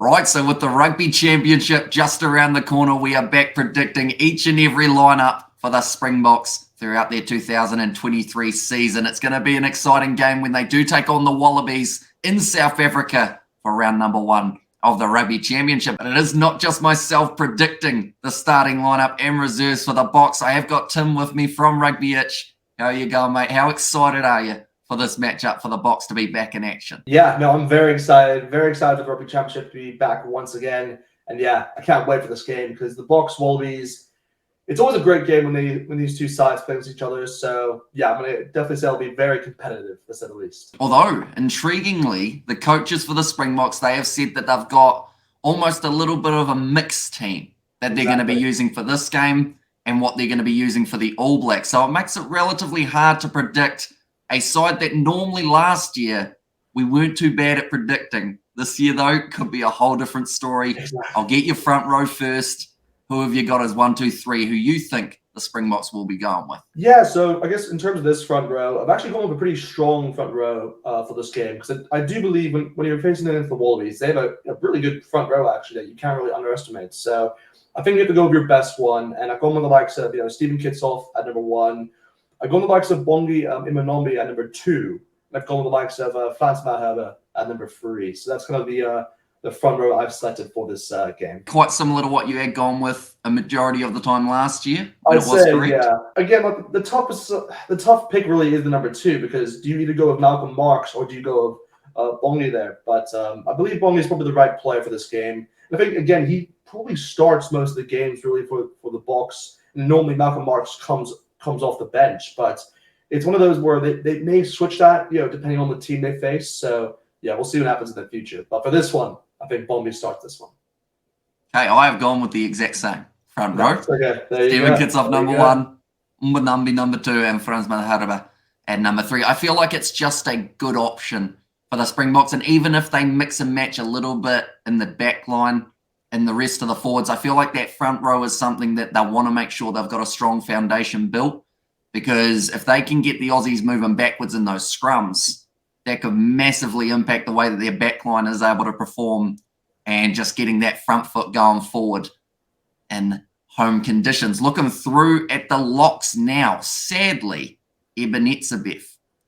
Right, so with the Rugby Championship just around the corner, we are back predicting each and every lineup for the Springboks throughout their 2023 season. It's going to be an exciting game when they do take on the Wallabies in South Africa for round number 1 of the Rugby Championship. And it is not just myself predicting the starting lineup and reserves for the Boks. I have got Tim with me from Rugbyitch. How are you going, mate? How excited are you for this matchup for the Boks to be back in action? Yeah, no, I'm very excited for the Rugby Championship to be back once again. And yeah, I can't wait for this game because the Boks Wallabies, it's always a great game when these two sides play against each other. So yeah, I'm going to definitely say it'll be very competitive, to say the least. Although, intriguingly, the coaches for the Springboks, they have said that they've got almost a little bit of a mixed team that they're going to be using for this game and what they're going to be using for the All Blacks. So it makes it relatively hard to predict a side that normally last year we weren't too bad at predicting. This year, though, could be a whole different story. I'll get your front row first. Who have you got as 1, 2, 3? Who you think the Springboks will be going with? Yeah, so I guess in terms of this front row, I've actually gone with a pretty strong front row for this game because I do believe when you're facing against the Wallabies, they have a really good front row actually that you can't really underestimate. So I think you have to go with your best one, and I've gone with the likes of Stephen Kitsoff at number 1. I've gone with the likes of Bongi Imanombi at number 2. And I've gone with the likes of Frans Malherbe at number 3. So that's kind of the front row I've selected for this game. Quite similar to what you had gone with a majority of the time last year. I'd say, yeah. Again, like the tough pick really is the number 2 because do you either go with Malcolm Marks or do you go with Bongi there? But I believe Bongi is probably the right player for this game. And I think, again, he probably starts most of the games really for the Boks. And normally Malcolm Marks comes off the bench, but it's one of those where they may switch that, depending on the team they face. So yeah, we'll see what happens in the future. But for this one, I think Bongi starts this one. Hey, I have gone with the exact same front row. Okay, Stephen Kitsoff number 1, Mbanambi number 2, and Frans Malherbe at number 3. I feel like it's just a good option for the Springboks, and even if they mix and match a little bit in the back line and the rest of the forwards, I feel like that front row is something that they want to make sure they've got a strong foundation built, because if they can get the Aussies moving backwards in those scrums, that could massively impact the way that their back line is able to perform and just getting that front foot going forward in home conditions. Looking through at the locks now, sadly, Ebenezer,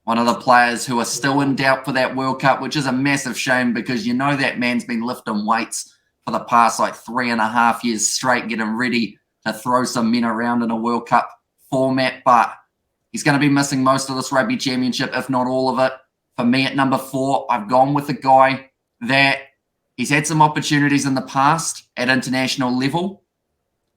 one of the players who are still in doubt for that World Cup, which is a massive shame because that man's been lifting weights for the past 3.5 years straight, getting ready to throw some men around in a World Cup format. But he's going to be missing most of this Rugby Championship, if not all of it. For me at number 4, I've gone with a guy that he's had some opportunities in the past at international level,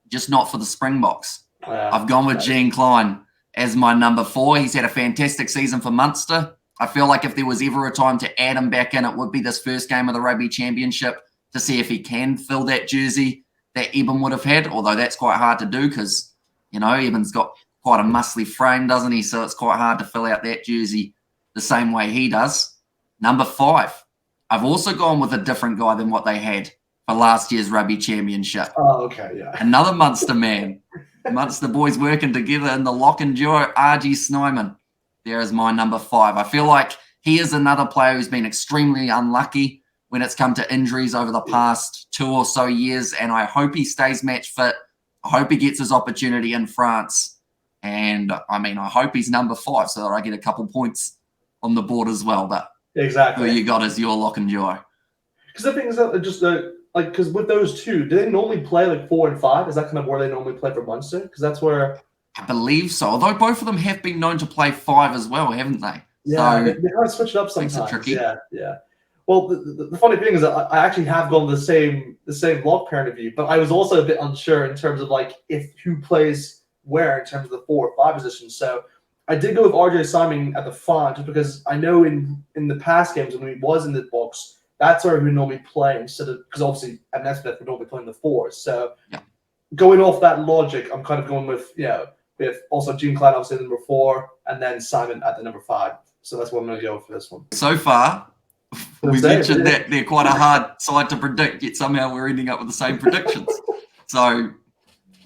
just not for the Springboks. I've gone with Jean Klein as my number 4. He's had a fantastic season for Munster. I feel like if there was ever a time to add him back in, it would be this first game of the Rugby Championship to see if he can fill that jersey that Eben would have had, although that's quite hard to do because, Eben's got quite a muscly frame, doesn't he? So it's quite hard to fill out that jersey the same way he does. Number 5, I've also gone with a different guy than what they had for last year's Rugby Championship. Oh, okay, yeah. Another Munster man. Munster boys working together in the lock and duo, RG Snyman. There is my number 5. I feel like he is another player who's been extremely unlucky when it's come to injuries over the past 2 or so years, and I hope he stays match fit. I hope he gets his opportunity in France. And, I hope he's number 5 so that I get a couple points on the board as well. But exactly, who you got as your lock and duo? Because the thing is that just because with those two, do they normally play 4 and 5? Is that kind of where they normally play for Munster? Because that's where I believe so. Although both of them have been known to play 5 as well, haven't they? Yeah, so they kind of switch it up sometimes. Tricky. Yeah. Well, the funny thing is that I actually have gone the same lock pairing of you, but I was also a bit unsure in terms of if who plays where in terms of the 4 or 5 positions. So I did go with RJ Simon at the 5 just because I know in the past games when he was in the Boks, that's where he would normally play instead of, because obviously at Nesbitt would normally play in the 4. So going off that logic, I'm kind of going with also Jean Klein obviously at number 4 and then Simon at the number 5. So that's what I'm going to go for this one. So far, we mentioned that they're quite a hard side to predict, yet somehow we're ending up with the same predictions. So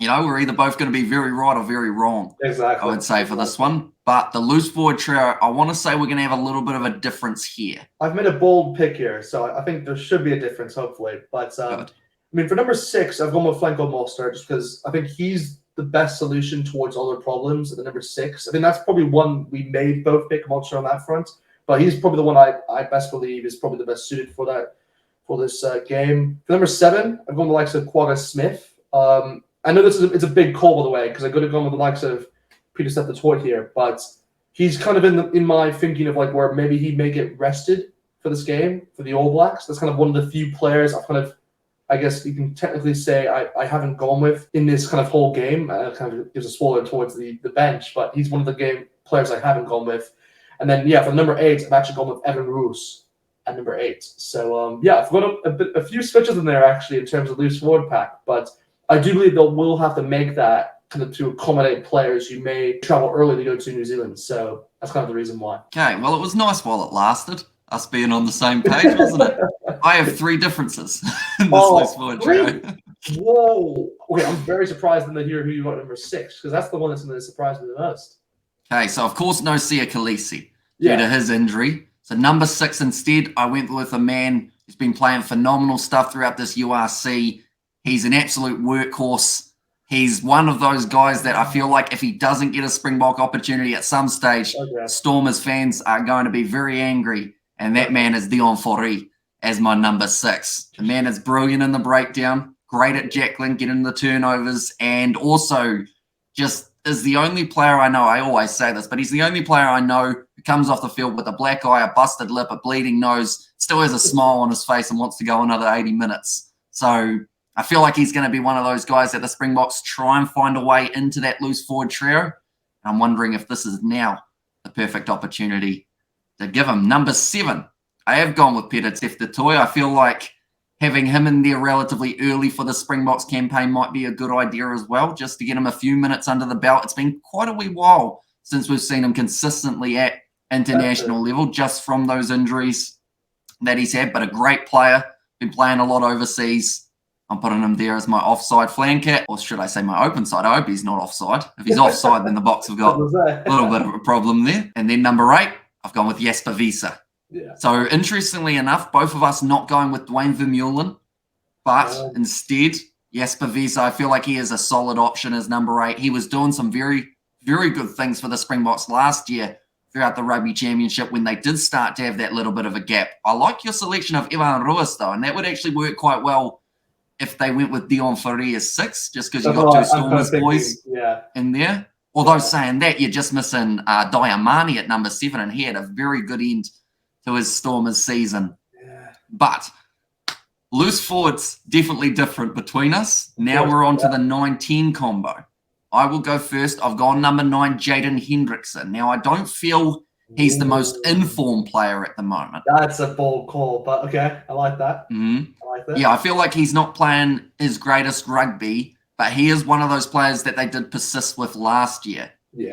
you know, we're either both going to be very right or very wrong. Exactly. I would say for this one. But the loose forward trio, I want to say we're going to have a little bit of a difference here. I've made a bold pick here, so I think there should be a difference, hopefully. But I mean, for number 6, I've gone with Franco Mostert just because I think he's the best solution towards all their problems at the number 6. I think that's probably one we may both pick Mostert on that front, but he's probably the one I best believe is probably the best suited for that this game. For number 7, I've gone with the likes of Quagga Smith. I know it's a big call, by the way, because I could have gone with the likes of Peter Seth here, but he's kind of in my thinking of like where maybe he may get rested for this game for the All Blacks. That's kind of one of the few players I've kind of, I guess you can technically say I haven't gone with in this kind of whole game. Kind of gives a spoiler towards the bench, but he's one of the game players I haven't gone with. And then for number 8, I've actually gone with Evan Roos at number 8. So I've got a few switches in there actually in terms of loose forward pack, but I do believe they will have to make that kind of to accommodate players who may travel early to go to New Zealand. So that's kind of the reason why. Okay, well, it was nice while it lasted, us being on the same page, wasn't it? I have 3 differences in this loose forward trio. Whoa. Okay, I'm very surprised to hear who you got number 6, because that's the one that's going to surprise me the most. Okay, so of course no Sia Khaleesi due to his injury. So number 6 instead, I went with a man who's been playing phenomenal stuff throughout this URC. He's an absolute workhorse. He's one of those guys that I feel like if he doesn't get a Springbok opportunity at some stage, Stormers fans are going to be very angry. And that man is Dion Fourie as my number 6. The man is brilliant in the breakdown, great at Jacqueline, getting the turnovers, and also just is the only player I know, I always say this, but he's the only player I know who comes off the field with a black eye, a busted lip, a bleeding nose, still has a smile on his face and wants to go another 80 minutes. So I feel like he's going to be one of those guys that the Springboks try and find a way into that loose forward trio. I'm wondering if this is now the perfect opportunity to give him. Number 7, I have gone with Peter Teftetoi. I feel like having him in there relatively early for the Springboks campaign might be a good idea as well, just to get him a few minutes under the belt. It's been quite a wee while since we've seen him consistently at international level, just from those injuries that he's had, but a great player, been playing a lot overseas. I'm putting him there as my offside flanker, or should I say my open side? I hope he's not offside. If he's offside, then the Boks have got a little bit of a problem there. And then number 8, I've gone with Jasper Wiese. Yeah. So interestingly enough, both of us not going with Dwayne Vermeulen, but instead, Jasper Wiese, I feel like he is a solid option as number 8. He was doing some very, very good things for the Springboks last year throughout the Rugby Championship when they did start to have that little bit of a gap. I like your selection of Evan Ruiz, though, and that would actually work quite well if they went with Dion Fourie as 6, just because you've got 2 Stormers boys in there. Although saying that, you're just missing Diamani at number 7, and he had a very good end to his Stormers season. Yeah. But loose forwards, definitely different between us. Now we're on to the 9-10 combo. I will go first. I've gone number 9, Jaden Hendrickson. Now, I don't feel he's the most informed player at the moment. That's a bold call, but okay, I like that. I like that. Yeah, I feel like he's not playing his greatest rugby, but he is one of those players that they did persist with last year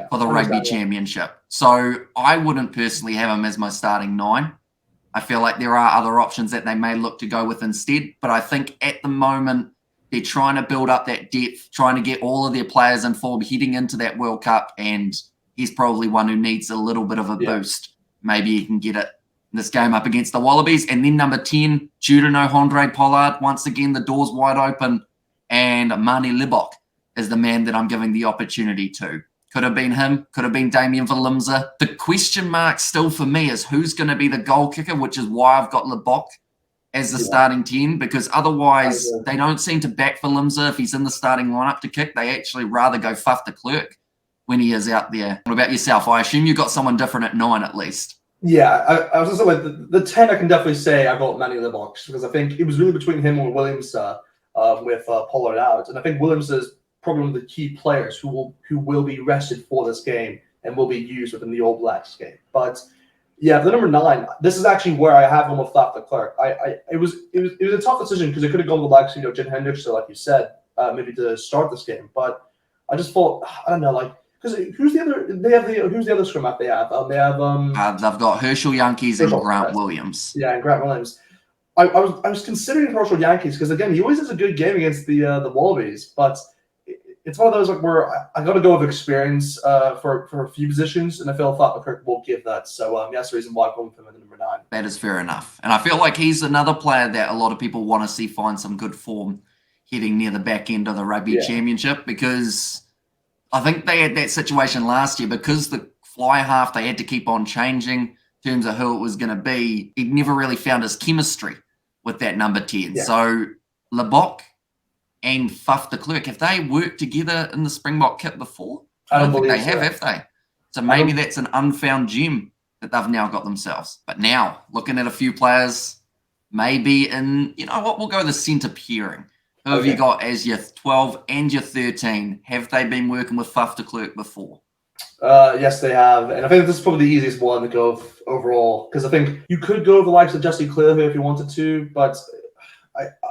for the Rugby Championship. So I wouldn't personally have him as my starting 9. I feel like there are other options that they may look to go with instead, but I think at the moment they're trying to build up that depth, trying to get all of their players in form heading into that World Cup, and he's probably one who needs a little bit of a boost. Maybe he can get it in this game up against the Wallabies. And then number 10, Jurino Hondre Pollard. Once again, the door's wide open. And Mani Libok is the man that I'm giving the opportunity to. Could have been him. Could have been Damien Valimza. The question mark still for me is who's going to be the goal kicker, which is why I've got Libok as the starting 10, because otherwise they don't seem to back Valimza if he's in the starting lineup to kick. They actually rather go Faf de Klerk when he is out there. What about yourself? I assume you got someone different at 9 at least. Yeah, I was also like the 10. I can definitely say I got Manny Libok because I think it was really between him and Williams with Pollard out, and I think Williams is probably one of the key players who will be rested for this game and will be used within the All Blacks game. But yeah, the number 9. This is actually where I have him with Faf de Klerk. It was a tough decision because it could have gone with like Jen Hendrickson, like you said, maybe to start this game, but I just thought I don't know like. Because who's the other? Who's the other scrum half they have? They've got Herschel Yankees and Grant Williams. Yeah, and Grant Williams. I was considering Herschel Yankees because again he always has a good game against the Wallabies, but it's one of those like where I got to go with experience for a few positions, and I feel Kirk will give that. So that's the reason why I'm going for him at number 9. That is fair enough. And I feel like he's another player that a lot of people want to see find some good form heading near the back end of the Rugby Championship, because I think they had that situation last year because the fly half, they had to keep on changing in terms of who it was going to be. He'd never really found his chemistry with that number 10. Yeah. So Lebok and Faf de Klerk, have they worked together in the Springbok kit before? I don't think they have they? So maybe that's an unfound gem that they've now got themselves. But now, looking at a few players, maybe in, you know what, we'll go the centre pairing. Who have you got as your 12 and your 13? Have they been working with Faf de Klerk before? Yes, they have. And I think this is probably the easiest one to go with overall, because I think you could go with the likes of Jesse Clear here if you wanted to, but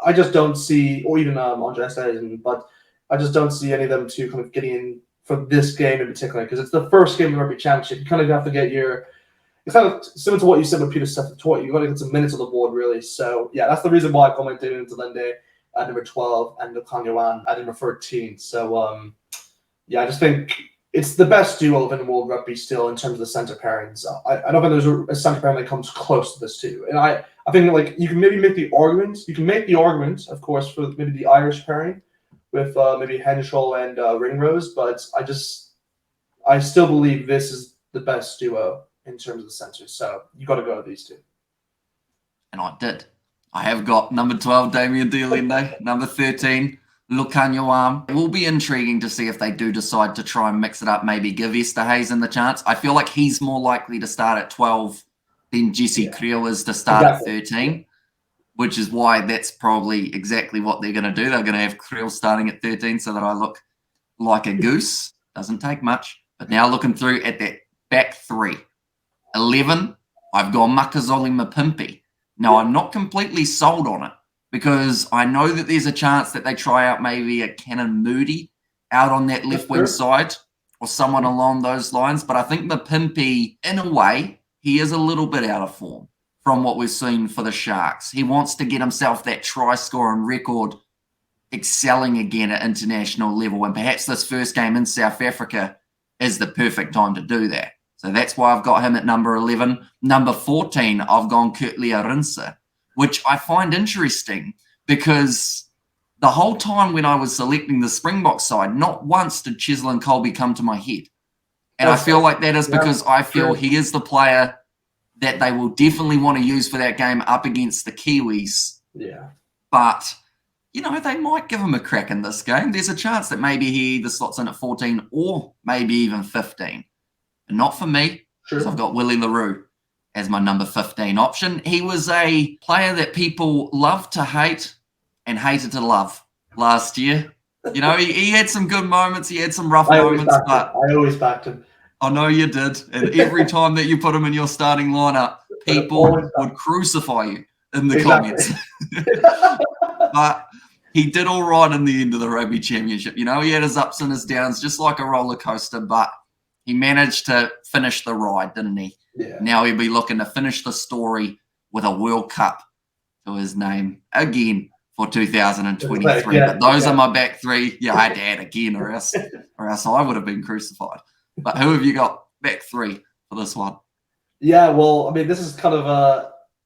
I just don't see, or even Andre Estesen, but I just don't see any of them two kind of getting in for this game in particular, because it's the first game of the Rugby Championship. You kind of have to get it's kind of similar to what you said with Peter Stephen. You got to get some minutes on the board, really. So, yeah, that's the reason why I commented into Lende at number 12 and Lukanyawan at number 13. So, I just think it's the best duo in World Rugby still in terms of the centre pairings. I don't think there's a centre pairing that comes close to this too. And I think like you can maybe make the argument. You can make the argument, of course, for maybe the Irish pairing with maybe Henshaw and Ringrose, but I still believe this is the best duo in terms of the centres. So you got to go with these two. And I did. I have got number 12, Damien de Allende, number 13, Lukanyawan. It will be intriguing to see if they do decide to try and mix it up, maybe give Esterhuizen the chance. I feel like he's more likely to start at 12 than Jesse Creel is to start at 13, which is why that's probably exactly what they're going to do. They're going to have Creel starting at 13 so that I look like a goose. Doesn't take much. But now looking through at that back 3. 11, I've got Makazole Mapimpi. Now, I'm not completely sold on it because I know that there's a chance that they try out maybe a Cannon Moody out on that left wing side or someone along those lines. But I think Mapimpi, in a way, he is a little bit out of form from what we've seen for the Sharks. He wants to get himself that try scoring record, excelling again at international level. And perhaps this first game in South Africa is the perfect time to do that. So that's why I've got him at number 11. Number 14, I've gone Kurtley Arunsa, which I find interesting because the whole time when I was selecting the Springbok side, not once did Cheslin Colby come to my head. And I feel like that is because I feel he is the player that they will definitely want to use for that game up against the Kiwis. Yeah. But, you know, they might give him a crack in this game. There's a chance that maybe he either slots in at 14 or maybe even 15. Not for me, because I've got Willie LaRue as my number 15 option. He was a player that people loved to hate and hated to love last year. You know, he had some good moments. He had some rough moments. But I always backed him. I know you did. And every time that you put him in your starting lineup, people would crucify you in the comments. But he did all right in the end of the Rugby Championship. You know, he had his ups and his downs, just like a roller coaster, but he managed to finish the ride, didn't he? Yeah. Now he'll be looking to finish the story with a World Cup to his name again for 2023. But those are my back 3. Yeah, I had to add again or else I would have been crucified. But who have you got back 3 for this one? Yeah, well, I mean, this is kind of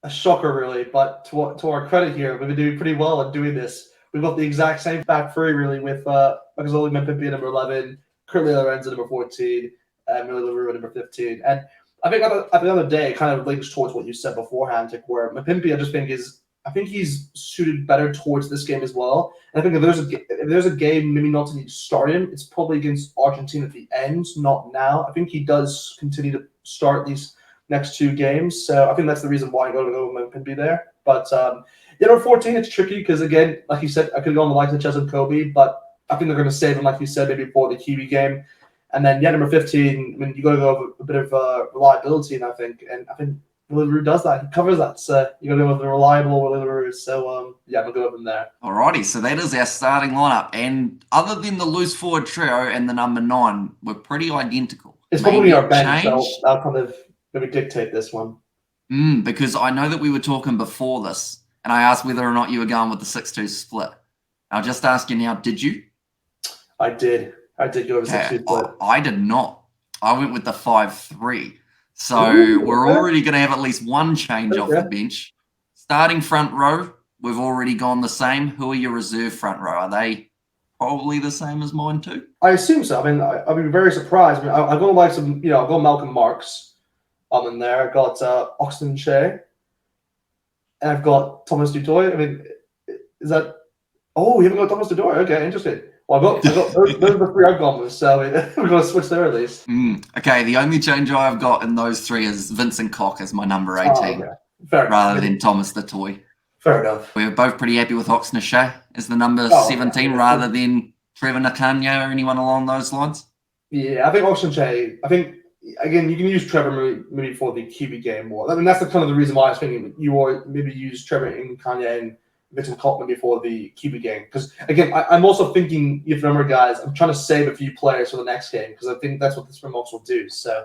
a shocker, really. But to our credit here, we've been doing pretty well at doing this. We've got the exact same back 3, really, with Makazole Mapimpi at number 11, Kurtley Arunsa at number 14, and Willie LaRue at number 15. And I think at the end of the day, it kind of links towards what you said beforehand, Tick, where Mapimpi, I think he's suited better towards this game as well. And I think if there's a game maybe not to need to start him, it's probably against Argentina at the end, not now. I think he does continue to start these next 2 games. So I think that's the reason why I'm going to go with Mapimpi there. But number 14, it's tricky because, again, like you said, I could go on the likes of Cheslin Kobe, but I think they're going to save him, like you said, maybe for the Kiwi game. And then, number 15, I mean, you got to go with a bit of reliability, and I think Willie LaRue does that. He covers that. So you got to go with the reliable Willie LaRue. So, we'll go with him there. Alrighty, so that is our starting lineup. And other than the loose forward trio and the number 9, we're pretty identical. It's probably our bench, so that'll kind of maybe dictate this one. Because I know that we were talking before this, and I asked whether or not you were going with the 6-2 split. I'll just ask you now, did you? I did go with Okay, 6-2 split. I did not. I went with the 5-3. So Ooh, we're okay. already going to have at least one change off the bench. Starting front row, we've already gone the same. Who are your reserve front row? Are they probably the same as mine too? I assume so. I mean, I'd be very surprised. I mean, I've got like some, I've got Malcolm Marks. In there. I've got Oxton Shea. And I've got Thomas Dutoy. I mean, is that? Oh, you haven't got Thomas Dutoy. Okay, interesting. Well, I've got those are the three I've gone with. So we're going to switch there at least. Okay, the only change I've got in those three is Vincent Koch as my number 18, rather than Thomas Dutoy. Fair enough. We're both pretty happy with Oxton Shea as the number 17 rather than Trevor Nakanya or anyone along those lines. Yeah, I think Oxton Shea. I think. Again, you can use Trevor maybe for the Kiwi game more. I mean, that's kind of the reason why I was thinking you or maybe use Trevor and Kanye and Vincent Koch maybe for the Kiwi game. Because, again, I'm also thinking, if you remember, guys, I'm trying to save a few players for the next game because I think that's what the Springboks will do. So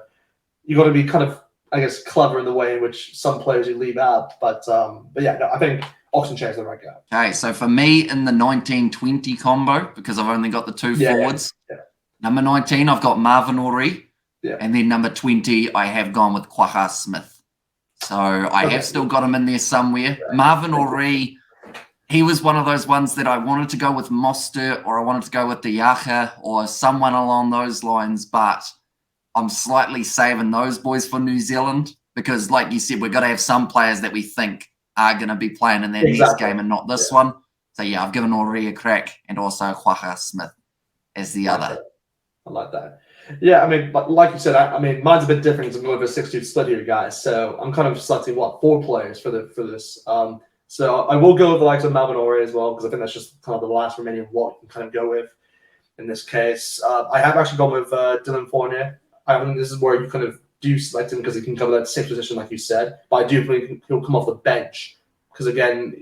you got to be kind of, I guess, clever in the way in which some players you leave out. But yeah, no, I think Oxton Shea is the right guy. Okay, so for me in the 19-20 combo, because I've only got the two forwards, number 19, I've got Marvin Ori. Yeah. And then number 20, I have gone with Quaha Smith. So I have still got him in there somewhere. Yeah. Marvin Ori, he was one of those ones that I wanted to go with Mostert or I wanted to go with Diacha or someone along those lines, but I'm slightly saving those boys for New Zealand because, like you said, we've got to have some players that we think are going to be playing in that next game and not this one. So, yeah, I've given Ori a crack and also Quaha Smith as the other. I like that. Yeah, I mean, like you said, I mean, mine's a bit different because I'm going with a 6-2 split here, guys. So I'm kind of selecting 4 players for this. So I will go with the likes of Marvin Ori as well because I think that's just kind of the last remaining of what you can kind of go with in this case. I have actually gone with Dylan Fournier. I think this is where you kind of do select him because he can cover that 6th position, like you said. But I do think he'll come off the bench because, again,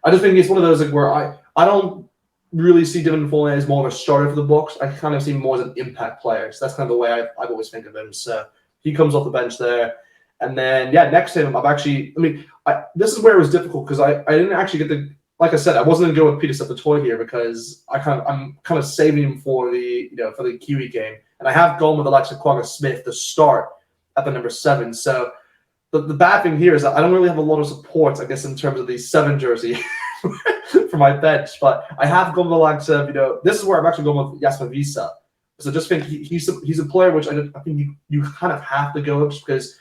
I just think it's one of those where I don't really see Dylan Fournier as more of a starter for the Boks. I kind of see him more as an impact player. So that's kind of the way I've always think of him. So he comes off the bench there. And then, next to him, this is where it was difficult because I didn't actually get like I said, I wasn't going to go with Peter Sepultoy here because I'm kind of saving him for the for the Kiwi game. And I have gone with Alexa Quagga Smith to start at the number 7. So the bad thing here is that I don't really have a lot of support, I guess, in terms of the 7 jersey for my bench. But I have gone with the likes of, this is where I'm actually going with Jasper Visa. So I just think he's a player which I think you kind of have to go with because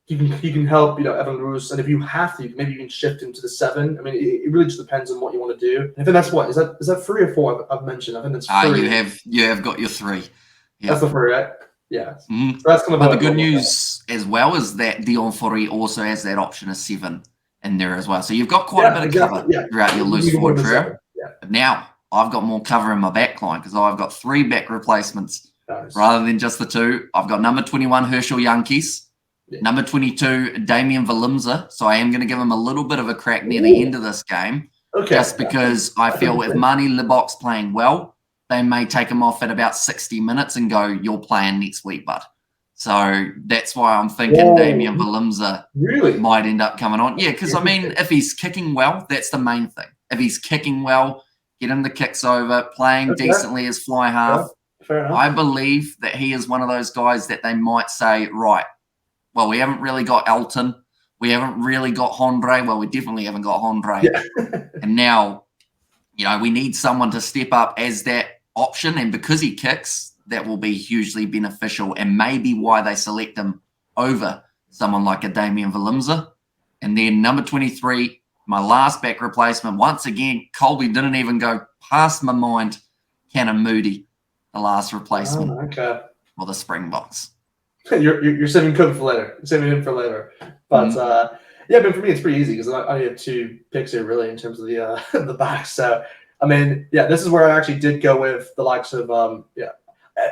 he can help, Evan Roos. And if you have to, maybe you can shift him to the 7. I mean, it really just depends on what you want to do. I think that's what, is that 3 or 4 I've mentioned? I think that's 3. You have got your 3. Yep. That's the 3, right? Yeah. Mm-hmm. So that's kind of but the good news as well is that Dion Forey also has that option of 7 in there as well. So you've got quite a bit of cover throughout your loose forward trio. But now I've got more cover in my back line because I've got 3 back replacements rather than just the 2. I've got number 21, Herschel Yankees. Number 22, Damian Valimza. So I am going to give him a little bit of a crack near the end of this game. Just because I feel if Marnie Libok's playing well, they may take him off at about 60 minutes and go, you're playing next week, bud. So that's why I'm thinking Damian Valimza might end up coming on. Yeah, because, I mean, if he's kicking well, that's the main thing. If he's kicking well, getting the kicks over, playing decently as fly half, I believe that he is one of those guys that they might say, right, well, we haven't really got Elton. We haven't really got Hondre. Well, we definitely haven't got Hondre. Yeah. And now, we need someone to step up as that option. And because he kicks, that will be hugely beneficial and maybe why they select him over someone like a Damian Valimza. And then number 23, my last back replacement. Once again, Colby didn't even go past my mind. Cannon Moody, the last replacement for the Springboks. You're saving Cook for later. You're saving him for later. But but for me it's pretty easy because I only have 2 picks here really in terms of the the back. So I mean, this is where I actually did go with the likes of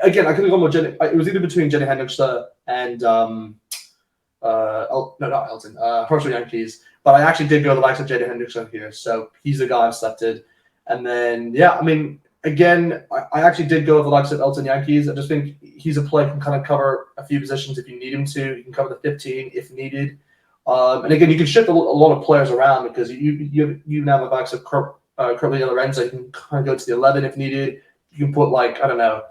Again, I could have gone with Jenny. It was either between Jenny Hendrickson and not Elton, Herschel Yankees. But I actually did go with the likes of Jenny Hendrickson here. So he's the guy I've selected. And then I mean, again, I actually did go with the likes of Elton Yankees. I just think he's a player who can kind of cover a few positions if you need him to. He can cover the 15 if needed. And again, you can shift a lot of players around because you have the likes of Curtly Lorenzo. You can kind of go to the 11 if needed. you can put like, I don't know,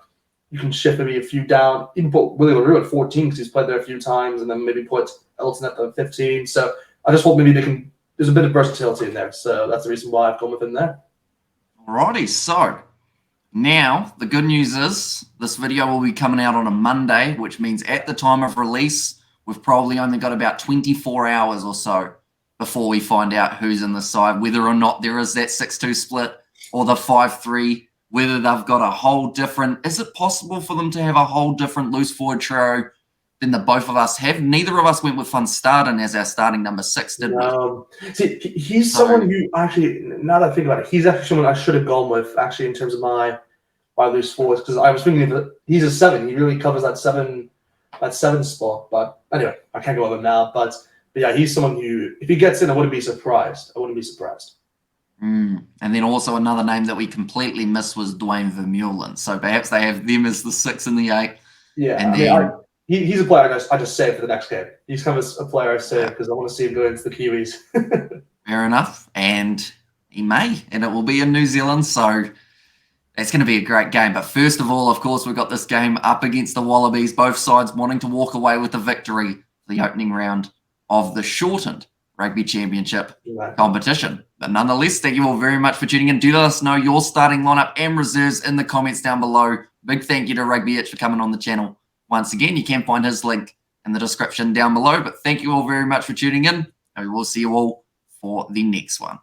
you can shift maybe a few down. Even put Willie LaRue at 14 because he's played there a few times, and then maybe put Elton at the 15. So I just hope maybe they can. There's a bit of versatility in there, so that's the reason why I've gone with him there. Alrighty, so now the good news is this video will be coming out on a Monday, which means at the time of release, we've probably only got about 24 hours or so before we find out who's in the side, whether or not there is that 6-2 split or the 5-3, whether they've got a whole different, is it possible for them to have a whole different loose forward trio than the both of us have? Neither of us went with Van Staden as our starting number 6, did we? See, he's someone who actually, now that I think about it, he's actually someone I should have gone with actually in terms of my loose forwards, because I was thinking that he's a 7. He really covers that 7 spot. But anyway, I can't go with him now. But yeah, he's someone who, if he gets in, I wouldn't be surprised. And then also another name that we completely missed was Dwayne Vermeulen. So perhaps they have them as the 6 and the 8. Yeah, and he's a player I just saved for the next game. He's kind of a player I saved because I want to see him go into the Kiwis. Fair enough. And he may, and it will be in New Zealand. So it's going to be a great game. But first of all, of course, we've got this game up against the Wallabies, both sides wanting to walk away with the victory for the opening round of the shortened Rugby Championship competition. But nonetheless, thank you all very much for tuning in. Do let us know your starting lineup and reserves in the comments down below. Big thank you to Rugbyitch for coming on the channel. Once again, you can find his link in the description down below. But thank you all very much for tuning in, and we will see you all for the next one.